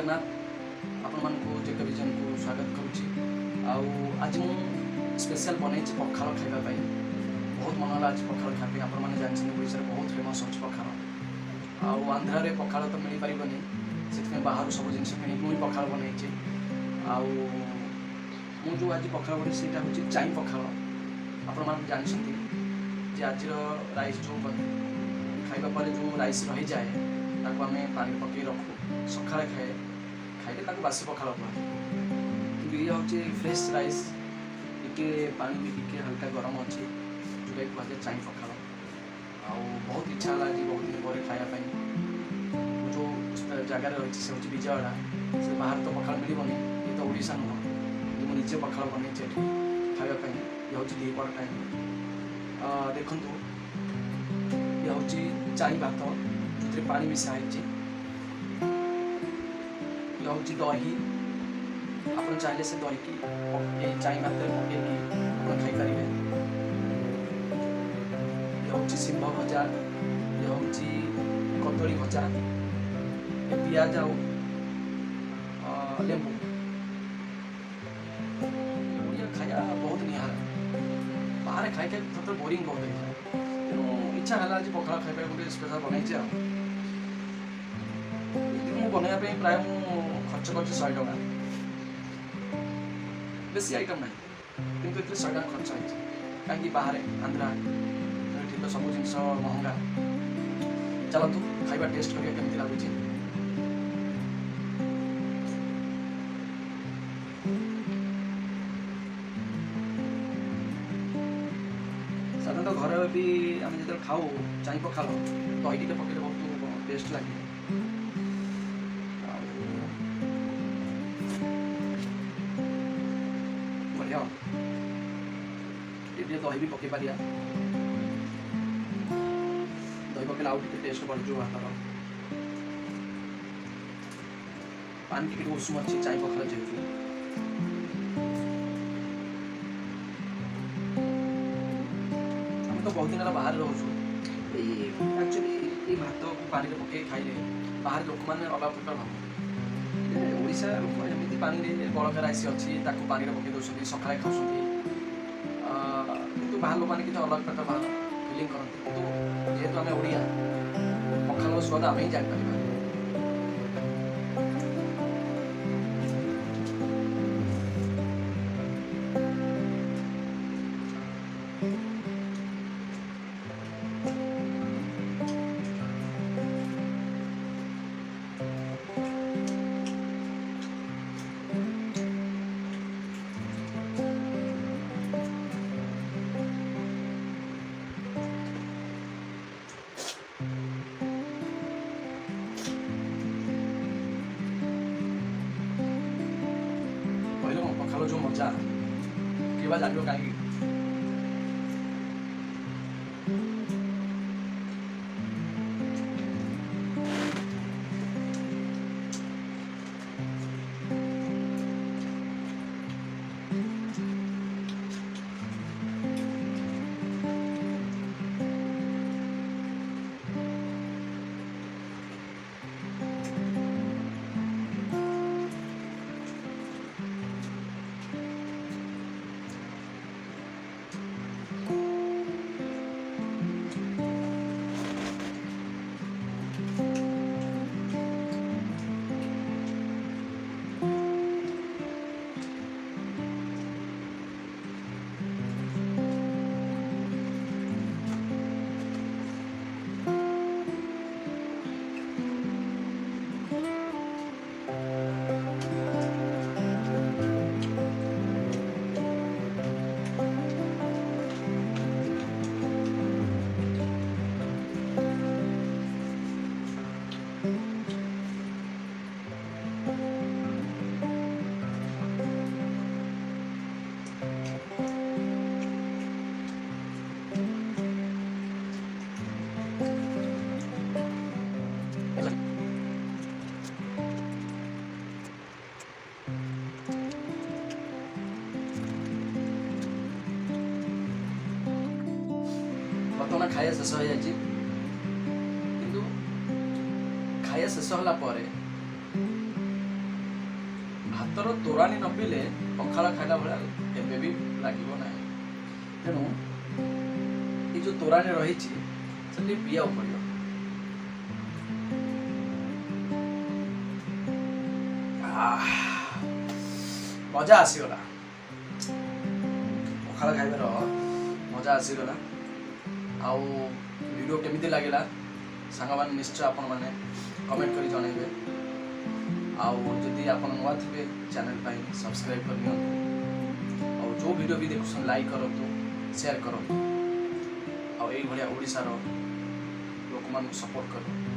जगन्नाथ आपण मानकु जेके विजन को स्वागत करुच्ची। आज मु स्पेशल बनई पखाल खाइबा पाई बहुत मन है। आज पखाल खाइबा आपण माने जानछन ओडिसा बहुत फेमस अछि पखाल। आंध्रा रे पखाल तो मिल पारिबनी से बाहर सब जिन कि मुझे पखाल बनई। मु जो आज पखाल बनी से चाई पखाल। आपण मान जानछन जे आज राइस जो खाइबा पर जो राइस रही जाए ताको आम पानी पकई रखू सका खाए खाइले बासी पखाल कहे। कि ये हूँ फ्रेश राइस टिके पानी भी टिके हल्का गरम अच्छे जो कहुए चाई पखाल। बहुत इच्छा है आज बहुत दिन पर खायापी जो जगार रही से हूँ विजयवाड़ा से बाहर तो पखाल मिलबनी ये तो ओडिशा नुह मुझे पखाल बनी खायापी। ये हूँ द्विपहर टाइम देखु ये हूँ चाई भात जो पानी मिसाई हूँ दही आप चाहिए से दही की चाई भात पकई खाईपर। ये हूँ शिंभ भजा ये हूँ कदली भजा पियाज लेंबू खाया बहुत निहार बाहर खाई खाई तो बोरिंग बहुत है। तेणु इच्छा है आज पखाल खाइबा गोटे स्पेशल बनई। बनवाई प्राय खर्च कर 100 टका बेसी आइटम ना कि 100 टका खर्च है कहीं बाहर आंध्रा ये तो सब जिन महंगा। चलतु खाइबा टेस्ट करिया केमती लगुच। साधारणतः घर भी आम जो खाऊ चाई पखाल दही टे पकड़े बहुत टेस्ट लगे। बढ़िया दही भी पकई पारिया दही पकड़े आउ टेस्ट बढ़ भातर पानी टिके उषुम अच्छी चाई पखाल जेहतु तो बहुत दिन बाहर रोचु एक्चुअली ये भात को पानी पकई खाइले बाहर लोक मैंने अलग प्रकार भाव ओडिशा लोक एमती पानी बड़का राइस अच्छी पानी पकई दौरान सका खाऊँ कि बाहर लोक मैंने अलग प्रकार फिलिंग करते जेहेतु आम ओडिया पखाल स्वाद आम ही जापर। पखाल जो मजा केवा जान कहीं बर्तमान खाया शेष हो जाए किंतु खाया शेष होला ଭାତର ତୋରାଣି ନ ପିଇଲେ ପଖାଳ ଖାଇଲା ଭଳିଆ କେବେ ବି ଲାଗିବ ନାହିଁ। ତେଣୁ ଏ ଯେଉଁ ତୋରାଣି ରହିଛି ସେଠି ପିଇବାକୁ ପଡ଼ିବ। ମଜା ଆସିଗଲା, ପଖାଳ ଖାଇବାର ମଜା ଆସିଗଲା। ଆଉ ଭିଡ଼ିଓ କେମିତି ଲାଗିଲା ସାଙ୍ଗମାନେ ନିଶ୍ଚୟ ଆପଣମାନେ କମେଣ୍ଟ କରି ଜଣାଇବେ। ଆଉ ଯଦି ଆପଣ ନୂଆ ଥିବେ ଚ୍ୟାନେଲ୍ ପାଇଁ ସବସ୍କ୍ରାଇବ୍ କରିନିଅନ୍ତୁ। ଆଉ ଯେଉଁ ଭିଡ଼ିଓ ବି ଦେଖୁଛନ୍ତି ଲାଇକ୍ କରନ୍ତୁ, ସେୟାର କରନ୍ତୁ। ଆଉ ଏଇଭଳିଆ ଓଡ଼ିଶାର ଲୋକମାନଙ୍କୁ ସପୋର୍ଟ କରନ୍ତୁ।